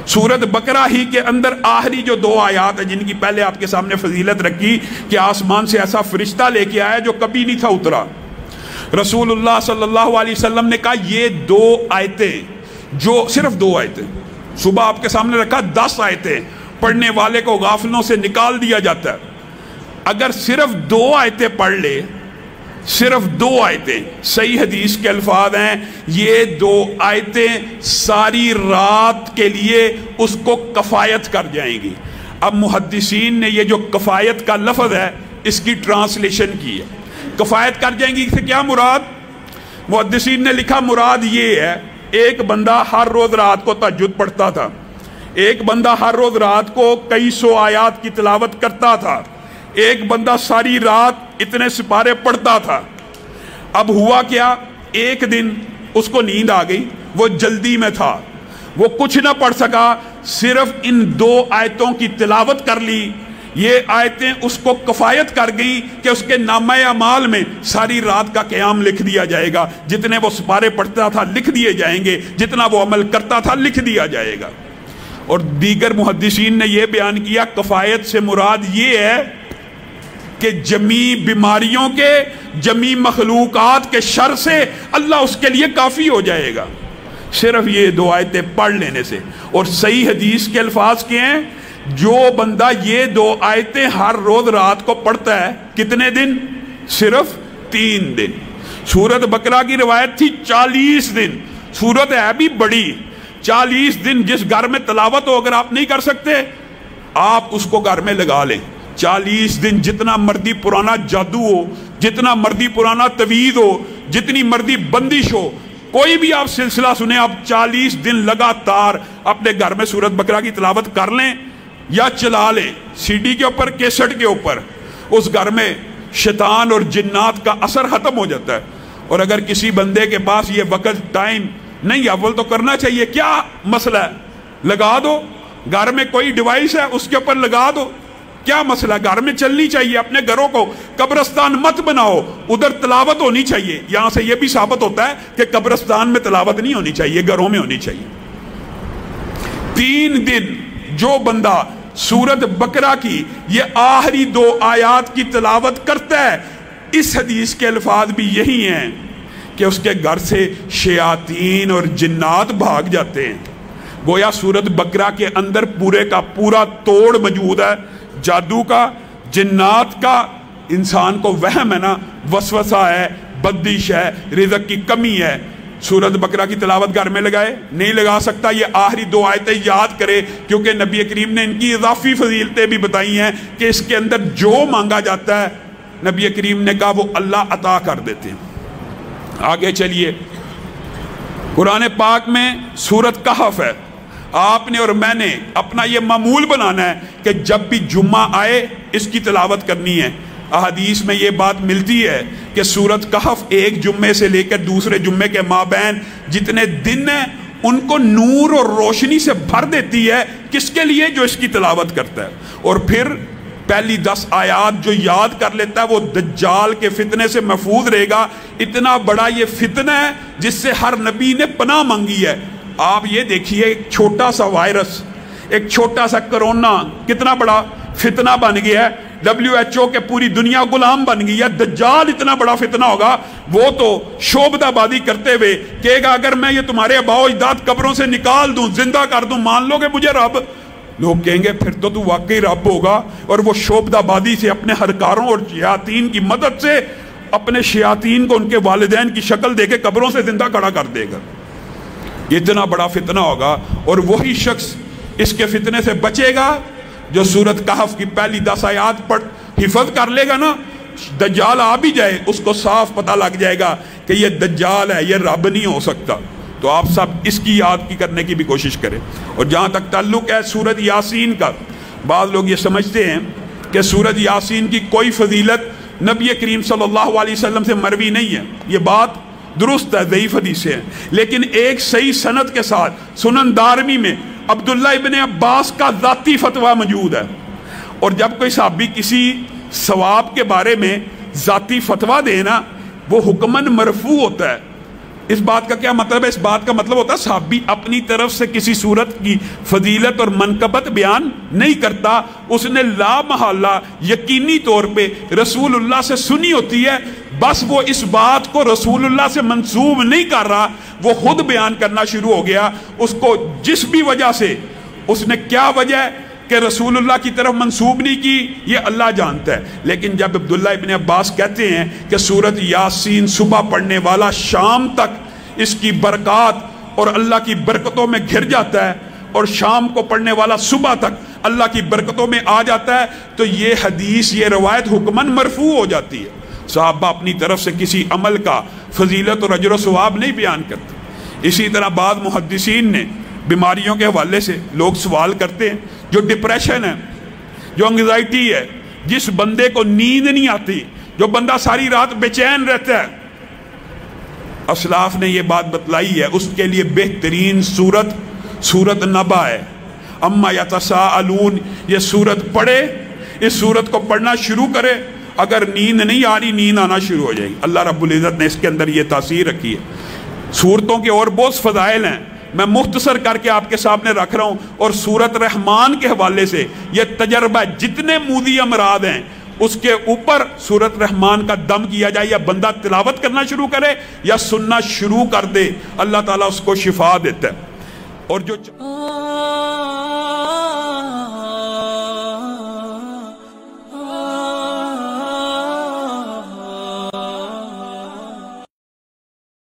سورت بقرہ ہی کے اندر آخری جو 2 آیات ہیں جن کی پہلے آپ کے سامنے فضیلت رکھی کہ آسمان سے ایسا فرشتہ لے کے آیا جو کبھی نہیں تھا اترا. رسول اللہ صلی اللہ علیہ وسلم نے کہا یہ 2 آیتیں جو صرف 2 آیتیں صبح آپ کے سامنے رکھا 10 آیتیں پڑھنے والے کو غافلوں سے نکال دیا جاتا ہے. اگر صرف 2 آیتیں پڑھ لے صرف 2 آیتیں صحیح حدیث کے الفاظ ہیں یہ 2 آیتیں ساری رات کے لیے اس کو کفایت کر جائیں گی. اب محدثین نے یہ جو کفایت کا لفظ ہے اس کی ٹرانسلیشن کی ہے. کفایت کر جائیں گی اس سے کیا مراد؟ محدثین نے لکھا مراد یہ ہے ایک بندہ ہر روز رات کو تہجد پڑھتا تھا, ایک بندہ ہر روز رات کو کئی 100 آیات کی تلاوت کرتا تھا, ایک بندہ ساری رات اتنے سپارے پڑھتا تھا. اب ہوا کیا ایک دن اس کو نیند آ گئی, وہ جلدی میں تھا, وہ کچھ نہ پڑھ سکا, صرف ان 2 آیتوں کی تلاوت کر لی. یہ آیتیں اس کو کفایت کر گئی کہ اس کے نامہ اعمال میں ساری رات کا قیام لکھ دیا جائے گا, جتنے وہ سپارے پڑھتا تھا لکھ دیے جائیں گے, جتنا وہ عمل کرتا تھا لکھ دیا جائے گا. اور دیگر محدثین نے یہ بیان کیا کفایت سے مراد یہ ہے کہ جمیع بیماریوں کے جمیع مخلوقات کے شر سے اللہ اس کے لیے کافی ہو جائے گا صرف یہ 2 آیتیں پڑھ لینے سے. اور صحیح حدیث کے الفاظ کے ہیں جو بندہ یہ 2 آیتیں ہر روز رات کو پڑھتا ہے کتنے دن؟ صرف 3 دن. سورت بقرہ کی روایت تھی 40 دن, سورت ہے بھی بڑی, 40 دن جس گھر میں تلاوت ہو اگر آپ نہیں کر سکتے آپ اس کو گھر میں لگا لیں. 40 دن جتنا مرضی پرانا جادو ہو, جتنا مرضی پرانا توید ہو, جتنی مرضی بندش ہو, کوئی بھی آپ سلسلہ سنیں, آپ 40 دن لگاتار اپنے گھر میں سورت بقرہ کی تلاوت کر لیں یا چلا لیں سی ڈی کے اوپر, کیسٹ کے اوپر. اس گھر میں شیطان اور جنات کا اثر ختم ہو جاتا ہے. اور اگر کسی بندے کے پاس یہ وقت ٹائم نہیں, اول تو کرنا چاہیے, کیا مسئلہ ہے, لگا دو. گھر میں کوئی ڈیوائس ہے اس کے اوپر لگا دو, کیا مسئلہ, گھر میں چلنی چاہیے. اپنے گھروں کو قبرستان مت بناؤ, ادھر تلاوت ہونی چاہیے. یہاں سے یہ بھی ثابت ہوتا ہے کہ قبرستان میں تلاوت نہیں ہونی چاہیے, گھروں میں ہونی چاہیے. 3 دن جو بندہ سورت بقرہ کی یہ آخری 2 آیات کی تلاوت کرتا ہے, اس حدیث کے الفاظ بھی یہی ہیں کہ اس کے گھر سے شیاطین اور جنات بھاگ جاتے ہیں. گویا سورت بقرہ کے اندر پورے کا پورا توڑ موجود ہے, جادو کا, جنات کا. انسان کو وہم ہے نا, وسوسہ ہے, بدش ہے, رزق کی کمی ہے. سورت بقرہ کی تلاوت گھر میں لگائے, نہیں لگا سکتا, یہ آخری 2 آیتیں یاد کرے, کیونکہ نبی کریم نے ان کی اضافی فضیلتیں بھی بتائی ہیں کہ اس کے اندر جو مانگا جاتا ہے نبی کریم نے کہا وہ اللہ عطا کر دیتے ہیں. آگے چلیے, قرآن پاک میں سورت کہف ہے. آپ نے اور میں نے اپنا یہ معمول بنانا ہے کہ جب بھی جمعہ آئے اس کی تلاوت کرنی ہے. احادیث میں یہ بات ملتی ہے کہ سورت کہف ایک جمعے سے لے کر دوسرے جمعے کے مابین جتنے دن ہیں ان کو نور اور روشنی سے بھر دیتی ہے. کس کے لیے؟ جو اس کی تلاوت کرتا ہے. اور پھر پہلی 10 آیات جو یاد کر لیتا ہے وہ دجال کے فتنے سے محفوظ رہے گا. اتنا بڑا یہ فتنہ ہے جس سے ہر نبی نے پناہ مانگی ہے. آپ یہ دیکھیے, ایک چھوٹا سا وائرس, ایک چھوٹا سا کرونا کتنا بڑا فتنہ بن گیا ہے. WHO کے پوری دنیا غلام بن گئی ہے. دجال اتنا بڑا فتنہ ہوگا, وہ تو شعبدہ بازی کرتے ہوئے کہے گا اگر میں یہ تمہارے آباء و اجداد قبروں سے نکال دوں, زندہ کر دوں, مان لو گے مجھے رب؟ لوگ کہیں گے پھر تو واقعی رب ہوگا. اور وہ شعبدہ بازی سے اپنے ہرکاروں اور شیاطین کی مدد سے اپنے شیاطین کو ان کے والدین کی شکل دے کے قبروں سے زندہ کھڑا کر دے گا. اتنا بڑا فتنہ ہوگا. اور وہی شخص اس کے فتنے سے بچے گا جو سورت کہف کی پہلی 10 آیات پڑھ حفظ کر لے گا نا. دجال آ بھی جائے اس کو صاف پتہ لگ جائے گا کہ یہ دجال ہے, یہ رب نہیں ہو سکتا. تو آپ سب اس کی یاد کی کرنے کی بھی کوشش کریں. اور جہاں تک تعلق ہے سورت یاسین کا, بعض لوگ یہ سمجھتے ہیں کہ سورت یاسین کی کوئی فضیلت نبی کریم صلی اللہ علیہ وسلم سے مروی نہیں ہے. یہ بات درست ہے, ضعیف حدیث ہے, لیکن ایک صحیح سند کے ساتھ سنن دارمی میں عبداللہ ابن عباس کا ذاتی فتویٰ موجود ہے. اور جب کوئی صحابی کسی ثواب کے بارے میں ذاتی فتویٰ دینا وہ حکماً مرفوع ہوتا ہے. اس بات کا کیا مطلب ہے؟ اس بات کا مطلب ہوتا ہے صحابی اپنی طرف سے کسی صورت کی فضیلت اور منقبت بیان نہیں کرتا، اس نے لا محالہ یقینی طور پہ رسول اللہ سے سنی ہوتی ہے، بس وہ اس بات کو رسول اللہ سے منسوب نہیں کر رہا، وہ خود بیان کرنا شروع ہو گیا۔ اس کو جس بھی وجہ سے، اس نے کیا وجہ ہے کہ رسول اللہ کی طرف منسوب نہیں کی، یہ اللہ جانتا ہے۔ لیکن جب عبداللہ ابن عباس کہتے ہیں کہ سورت یاسین صبح پڑھنے والا شام تک اس کی برکات اور اللہ کی برکتوں میں گھر جاتا ہے، اور شام کو پڑھنے والا صبح تک اللہ کی برکتوں میں آ جاتا ہے، تو یہ حدیث، یہ روایت حکماً مرفوع ہو جاتی ہے۔ صحابہ اپنی طرف سے کسی عمل کا فضیلت اور اجر و ثواب نہیں بیان کرتے۔ اسی طرح بعض محدثین نے بیماریوں کے حوالے سے لوگ سوال کرتے ہیں، جو ڈپریشن ہے، جو انگزائٹی ہے، جس بندے کو نیند نہیں آتی، جو بندہ ساری رات بے چین رہتا ہے، اسلاف نے یہ بات بتلائی ہے، اس کے لیے بہترین سورت نبا ہے، اما یتساءلون، یہ سورت پڑھے، اس سورت کو پڑھنا شروع کرے، اگر نیند نہیں آ رہی، نیند آنا شروع ہو جائے گی۔ اللہ رب العزت نے اس کے اندر یہ تاثیر رکھی ہے۔ سورتوں کے اور بہت فضائل ہیں، میں مختصر کر کے آپ کے سامنے رکھ رہا ہوں، اور سورت رحمان کے حوالے سے یہ تجربہ، جتنے مودی امراض ہیں اس کے اوپر سورت رحمان کا دم کیا جائے، یا بندہ تلاوت کرنا شروع کرے یا سننا شروع کر دے، اللہ تعالیٰ اس کو شفا دیتا ہے۔ اور جو